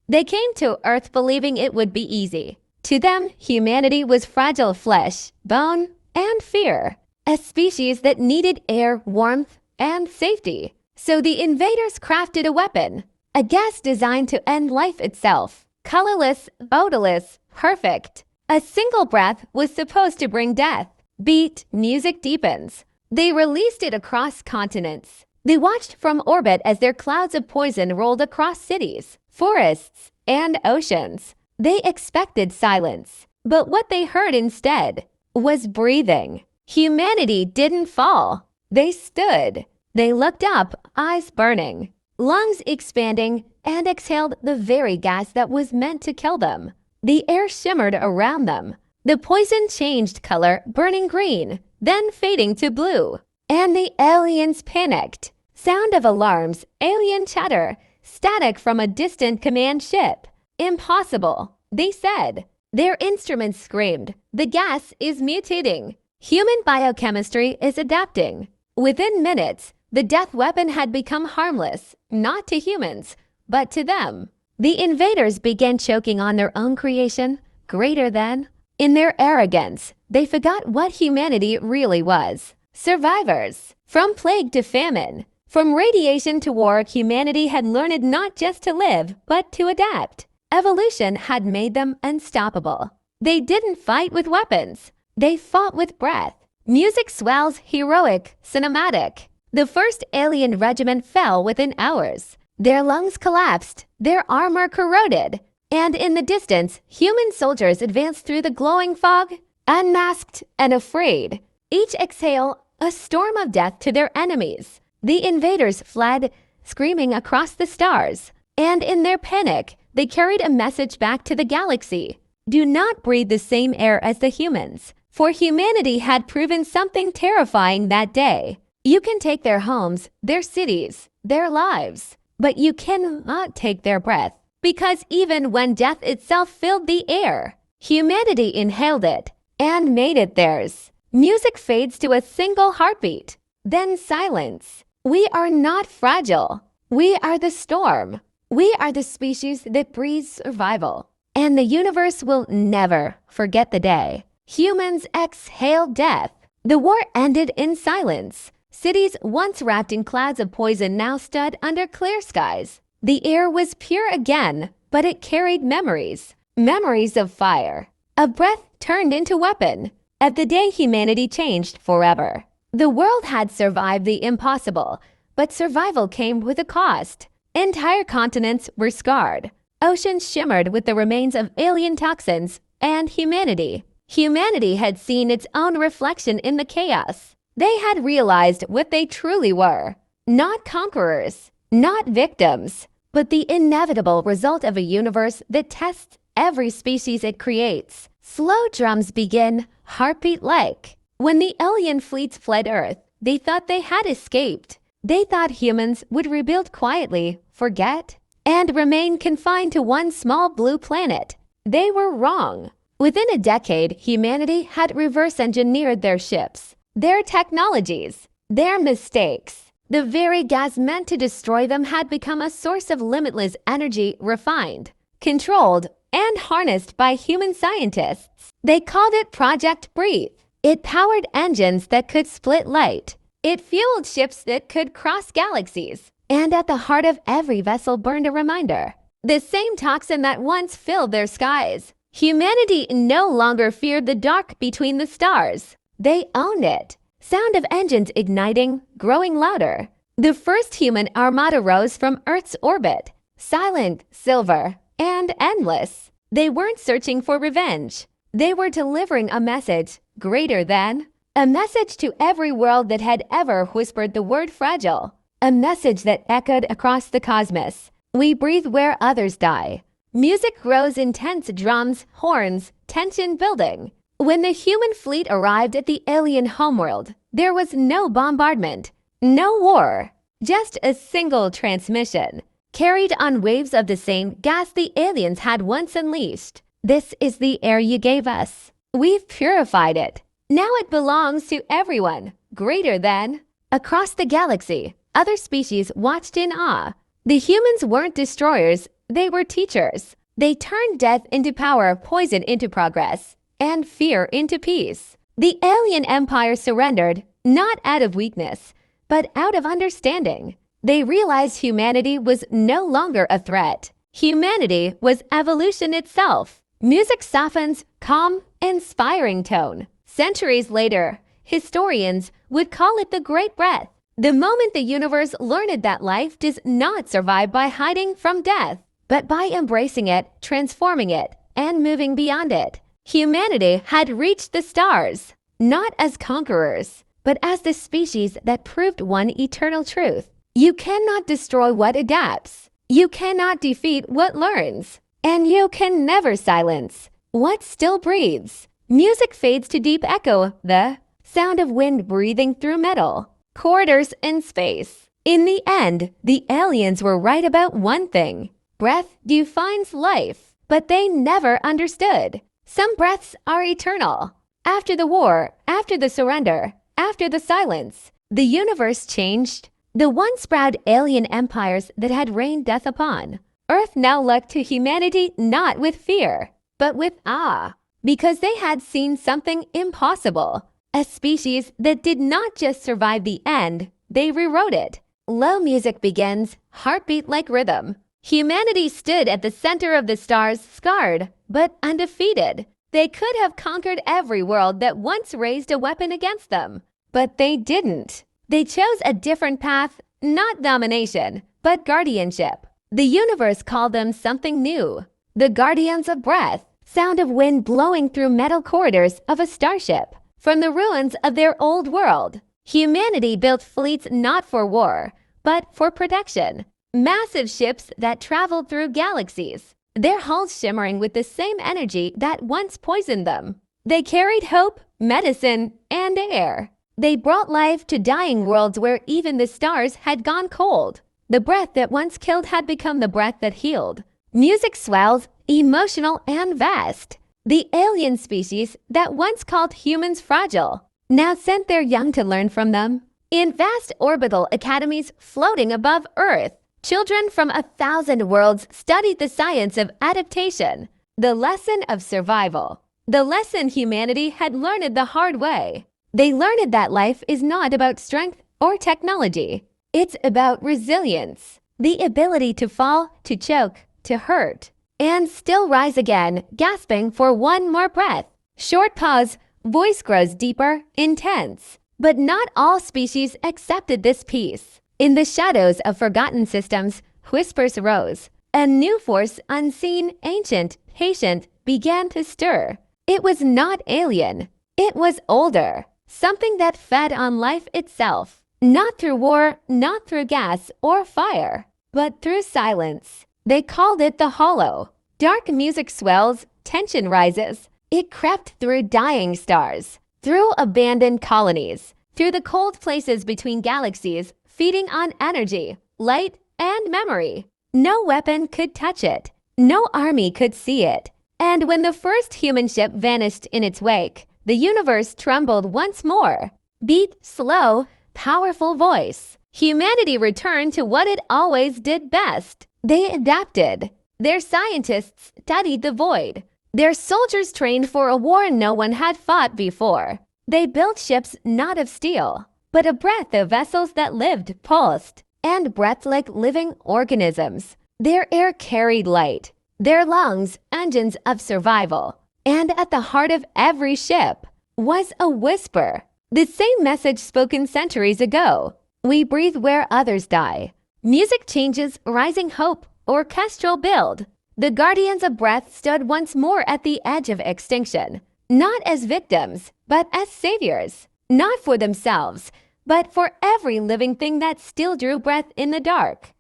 They came to Earth believing it would be easy. To them, humanity was fragile flesh, bone, and fear, a species that needed air, warmth, and safety. So the invaders crafted a weapon, a gas designed to end life itself. Colorless, odorless, perfect. A single breath was supposed to bring death. Beat, music deepens. They released it across continents. They watched from orbit as their clouds of poison rolled across cities, forests, and oceans. They expected silence, but what they heard instead was breathing. Humanity didn't fall. They stood. They looked up, eyes burning, lungs expanding, and exhaled the very gas that was meant to kill them. The air shimmered around them. The poison changed color, burning green, then fading to blue. And the aliens panicked. Sound of alarms, alien chatter, static from a distant command ship. Impossible, they said. Their instruments screamed. The gas is mutating. Human biochemistry is adapting. Within minutes, the death weapon had become harmless, not to humans, but to them. The invaders began choking on their own creation, greater than. In their arrogance, they forgot what humanity really was. Survivors. From plague to famine, from radiation to war, humanity had learned not just to live, but to adapt. Evolution had made them unstoppable. They didn't fight with weapons. They fought with breath. Music swells, heroic, cinematic. The first alien regiment fell within hours. Their lungs collapsed, their armor corroded, and in the distance, human soldiers advanced through the glowing fog, unmasked and afraid. Each exhale, a storm of death to their enemies. The invaders fled, screaming across the stars, and in their panic, they carried a message back to the galaxy. Do not breathe the same air as the humans, for humanity had proven something terrifying that day. You can take their homes, their cities, their lives, but you cannot take their breath, because even when death itself filled the air, humanity inhaled it and made it theirs. Music fades to a single heartbeat, then silence. We are not fragile. We are the storm. We are the species that breathes survival. And the universe will never forget the day humans exhaled death. The war ended in silence. Cities once wrapped in clouds of poison now stood under clear skies. The air was pure again, but it carried memories. Memories of fire. A breath turned into weapon. Of the day humanity changed forever. The world had survived the impossible, but survival came with a cost. Entire continents were scarred. Oceans shimmered with the remains of alien toxins, and humanity. Humanity had seen its own reflection in the chaos. They had realized what they truly were. Not conquerors, not victims, but the inevitable result of a universe that tests every species it creates. Slow drums begin, heartbeat-like. When the alien fleets fled Earth, they thought they had escaped. They thought humans would rebuild quietly, forget, and remain confined to one small blue planet. They were wrong. Within a decade, humanity had reverse-engineered their ships, their technologies, their mistakes. The very gas meant to destroy them had become a source of limitless energy, refined, controlled, and harnessed by human scientists. They called it Project Breathe. It powered engines that could split light. It fueled ships that could cross galaxies. And at the heart of every vessel burned a reminder. The same toxin that once filled their skies. Humanity no longer feared the dark between the stars. They owned it. Sound of engines igniting, growing louder. The first human armada rose from Earth's orbit. Silent, silver, and endless. They weren't searching for revenge. They were delivering a message greater than. A message to every world that had ever whispered the word fragile. A message that echoed across the cosmos. We breathe where others die. Music grows intense, drums, horns, tension building. When the human fleet arrived at the alien homeworld, there was no bombardment, no war, just a single transmission, carried on waves of the same gas the aliens had once unleashed. This is the air you gave us. We've purified it. Now it belongs to everyone, greater than. Across the galaxy, other species watched in awe. The humans weren't destroyers, They were teachers. They turned death into power, poison into progress, and fear into peace. The alien empire surrendered, not out of weakness, but out of understanding. They realized humanity was no longer a threat. Humanity was evolution itself. Music softens calm, inspiring tone. Centuries later, historians would call it the Great Breath. The moment the universe learned that life does not survive by hiding from death, but by embracing it, transforming it, and moving beyond it. Humanity had reached the stars, not as conquerors, but as the species that proved one eternal truth. You cannot destroy what adapts. You cannot defeat what learns. And you can never silence what still breathes. Music fades to deep echo, the sound of wind breathing through metal, corridors in space. In the end, the aliens were right about one thing. Breath defines life, but they never understood. Some breaths are eternal. After the war, after the surrender, after the silence, the universe changed. The once proud alien empires that had rained death upon Earth now looked to humanity not with fear, but with awe, because they had seen something impossible. A species that did not just survive the end, they rewrote it. Low music begins, heartbeat like rhythm. Humanity stood at the center of the stars, scarred, but undefeated. They could have conquered every world that once raised a weapon against them, but they didn't. They chose a different path, not domination, but guardianship. The universe called them something new. The guardians of breath, sound of wind blowing through metal corridors of a starship. From the ruins of their old world, humanity built fleets not for war, but for protection. Massive ships that traveled through galaxies, their hulls shimmering with the same energy that once poisoned them. They carried hope, medicine, and air. They brought life to dying worlds where even the stars had gone cold. The breath that once killed had become the breath that healed. Music swells, emotional and vast. The alien species that once called humans fragile now sent their young to learn from them. In vast orbital academies floating above Earth, children from 1,000 worlds studied the science of adaptation, the lesson of survival, the lesson humanity had learned the hard way. They learned that life is not about strength or technology. It's about resilience, the ability to fall, to choke, to hurt, and still rise again, gasping for one more breath. Short pause, voice grows deeper, intense. But not all species accepted this peace. In the shadows of forgotten systems, whispers rose. A new force, unseen, ancient, patient, began to stir. It was not alien. It was older. Something that fed on life itself. Not through war, not through gas or fire, but through silence. They called it the hollow. Dark music swells, tension rises. It crept through dying stars, through abandoned colonies, through the cold places between galaxies, feeding on energy, light, and memory. No weapon could touch it. No army could see it. And when the first human ship vanished in its wake, the universe trembled once more. Beat, slow, powerful voice. Humanity returned to what it always did best. They adapted. Their scientists studied the void. Their soldiers trained for a war no one had fought before. They built ships not of steel, but a breath of vessels that lived, pulsed, and breathed like living organisms. Their air carried light. Their lungs, engines of survival. And at the heart of every ship was a whisper. The same message spoken centuries ago. We breathe where others die. Music changes, rising hope, orchestral build. The guardians of breath stood once more at the edge of extinction. Not as victims, but as saviors. Not for themselves, but for every living thing that still drew breath in the dark.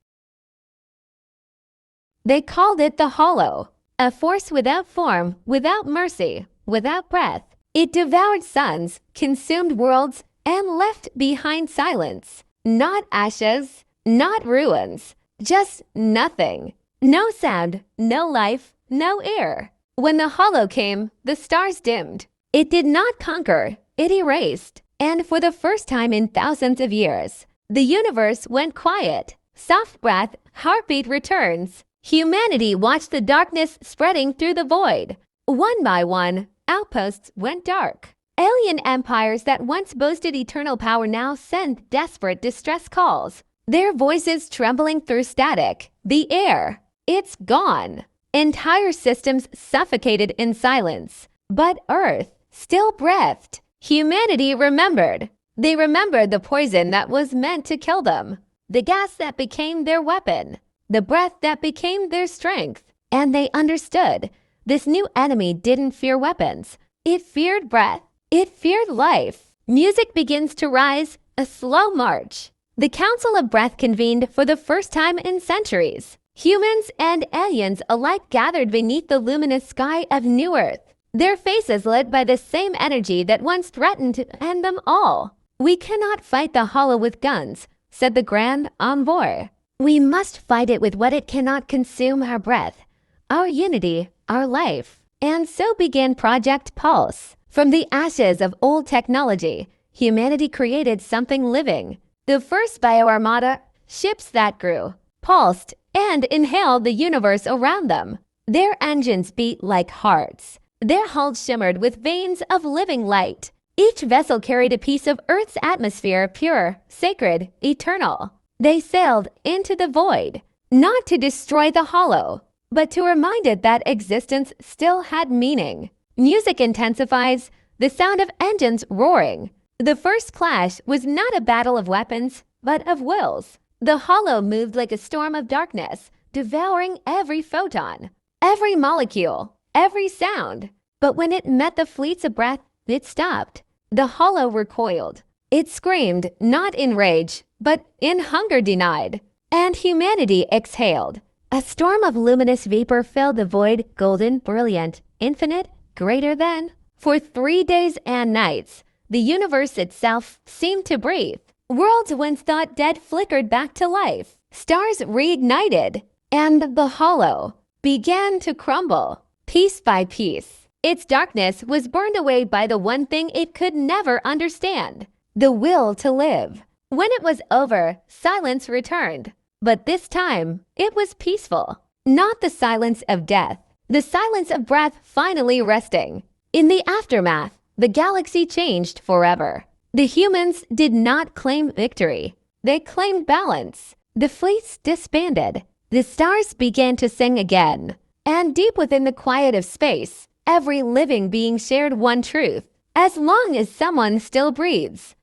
They called it the hollow. A force without form, without mercy, without breath. It devoured suns, consumed worlds, and left behind silence. Not ashes, not ruins, just nothing. No sound, no life, no air. When the hollow came, the stars dimmed. It did not conquer, it erased. And for the first time in thousands of years, the universe went quiet. Soft breath, heartbeat returns. Humanity watched the darkness spreading through the void. One by one, outposts went dark. Alien empires that once boasted eternal power now sent desperate distress calls, their voices trembling through static. The air, it's gone. Entire systems suffocated in silence. But Earth still breathed. Humanity remembered. They remembered the poison that was meant to kill them, the gas that became their weapon, the breath that became their strength. And they understood. This new enemy didn't fear weapons. It feared breath. It feared life. Music begins to rise, a slow march. The Council of Breath convened for the first time in centuries. Humans and aliens alike gathered beneath the luminous sky of New Earth, their faces lit by the same energy that once threatened to end them all. "We cannot fight the hollow with guns," said the Grand Envoy. "We must fight it with what it cannot consume: our breath, our unity, our life." And so began Project Pulse. From the ashes of old technology, humanity created something living. The first bio-armada, ships that grew, pulsed, and inhaled the universe around them. Their engines beat like hearts. Their hulls shimmered with veins of living light. Each vessel carried a piece of Earth's atmosphere, pure, sacred, eternal. They sailed into the void, not to destroy the hollow, but to remind it that existence still had meaning. Music intensifies, the sound of engines roaring. The first clash was not a battle of weapons, but of wills. The hollow moved like a storm of darkness, devouring every photon, every molecule, every sound. But when it met the fleets of breath, it stopped. The hollow recoiled. It screamed, not in rage, but in hunger denied. And humanity exhaled. A storm of luminous vapor filled the void, golden, brilliant, infinite, greater than. For 3 days and nights, the universe itself seemed to breathe. Worlds once thought dead flickered back to life. Stars reignited, and the hollow began to crumble, piece by piece. Its darkness was burned away by the one thing it could never understand: the will to live. When it was over, silence returned. But this time, it was peaceful. Not the silence of death, the silence of breath finally resting. In the aftermath, the galaxy changed forever. The humans did not claim victory. They claimed balance. The fleets disbanded. The stars began to sing again. And deep within the quiet of space, every living being shared one truth: as long as someone still breathes,